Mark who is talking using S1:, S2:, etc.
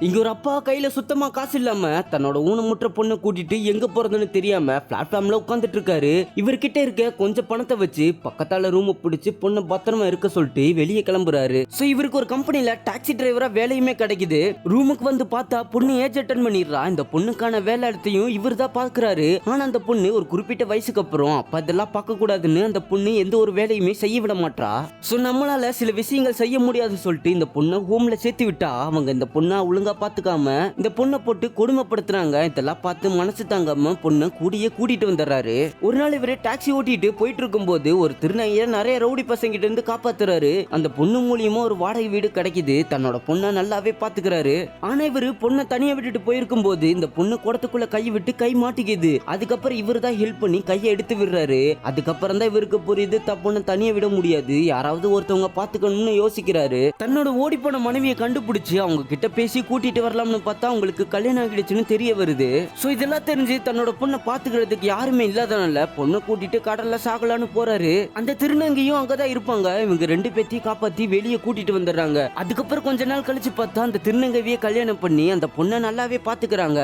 S1: இங்க ஒரு அப்பா கையில சுத்தமா காசு இல்லாம தன்னோட ஊனமுற்ற பொண்ணை கூட்டிட்டு எங்க போறதுன்னு தெரியாம பிளாட்ஃபார்ம்ல உட்காந்துட்டு இருக்காரு. இவர்கிட்ட இருக்க கொஞ்சம் பணத்தை வச்சு பக்கத்தால ரூம் பிடிச்சு பொண்ணை பத்திரமா இருக்க சொல்லிட்டு வெளியே கிளம்புறாரு. சோ இவருக்கு ஒரு கம்பெனில டாக்ஸி டிரைவரா வேலையுமே கிடைக்குது. ரூமுக்கு வந்து பார்த்தா பொண்ணு ஏஜ் அட்டன் பண்ணிடுறா. இந்த பொண்ணுக்கான வேலை இடத்தையும் இவர் தான் பாக்குறாரு. ஆனா அந்த பொண்ணு ஒரு குறிப்பிட்ட வயசுக்கு அப்புறம் அப்ப இதெல்லாம் பார்க்க கூடாதுன்னு அந்த பொண்ணு எந்த ஒரு வேலையுமே செய்ய விட மாட்டா. சோ நம்மளால சில விஷயங்கள் செய்ய முடியாது சொல்லிட்டு இந்த பொண்ணை ஹோம்ல சேர்த்து விட்டா அவங்க இந்த பொண்ணை ஒழுங்கா பாத்துக்காம இந்த பொண்ணை போட்டு கொடுமைப்படுத்துறாங்க. இதெல்லாம் பார்த்து மனசு தாங்காம பொண்ணை கூட்டிட்டு வந்துடுறாரு. ஒரு நாள் இவரு டாக்ஸி ஓட்டிட்டு போயிட்டு இருக்கும் போது ஒரு திருநங்கைய நிறைய ரவுடி பசங்கிட்ட இருந்து காப்பாத்துறாரு. அந்த பொண்ணு மூலியமா ஒரு வாடகை வீடு கிடைக்குது. தன்னோட பொண்ணை நல்லாவே பாத்துக்கிறாரு. ஆனா இவரு பொண்ணை தனியா விட்டுட்டு போயிருக்கும் போது இந்த பொண்ணு குடத்துக்குள்ள கை விட்டு கை மாட்டிக்குது. அதுக்கப்புறம் இவரு தான் ஹெல்ப் பண்ணி கையை எடுத்து விடுறாரு. அதுக்கப்புறம் தான் இவருக்கு புரியுது தான் பொண்ணை தனியா விட முடியாது, யாராவது ஒருத்தவங்க பாத்துக்கணும்னு யோசிக்கிறாரு. தன்னோட ஓடி போன மனைவியை கண்டுபிடிச்சு அவங்க கிட்ட பேசி கூட்டிட்டு வரலாம்னு பார்த்தா அவங்களுக்கு கல்யாணம் ஆகிடுச்சுன்னு தெரிய வருது. சோ இதெல்லாம் தெரிஞ்சு தன்னோட பொண்ணை பாத்துக்கிறதுக்கு யாருமே இல்லாதனால பொண்ணை கூட்டிட்டு கடல்ல சாகலான்னு போறாரு. அந்த திருநங்கையும் அங்கதான் இருப்பாங்க. இவங்க ரெண்டு பேத்தையும் காப்பாத்தி வெளியே கூட்டிட்டு வந்துடுறாங்க. அதுக்கப்புறம் கொஞ்ச நாள் கழிச்சு பார்த்தா அந்த திருநங்கையை கல்யாணம் பண்ணி அந்த பொண்ணை நல்லாவே பாத்துக்கிறாங்க.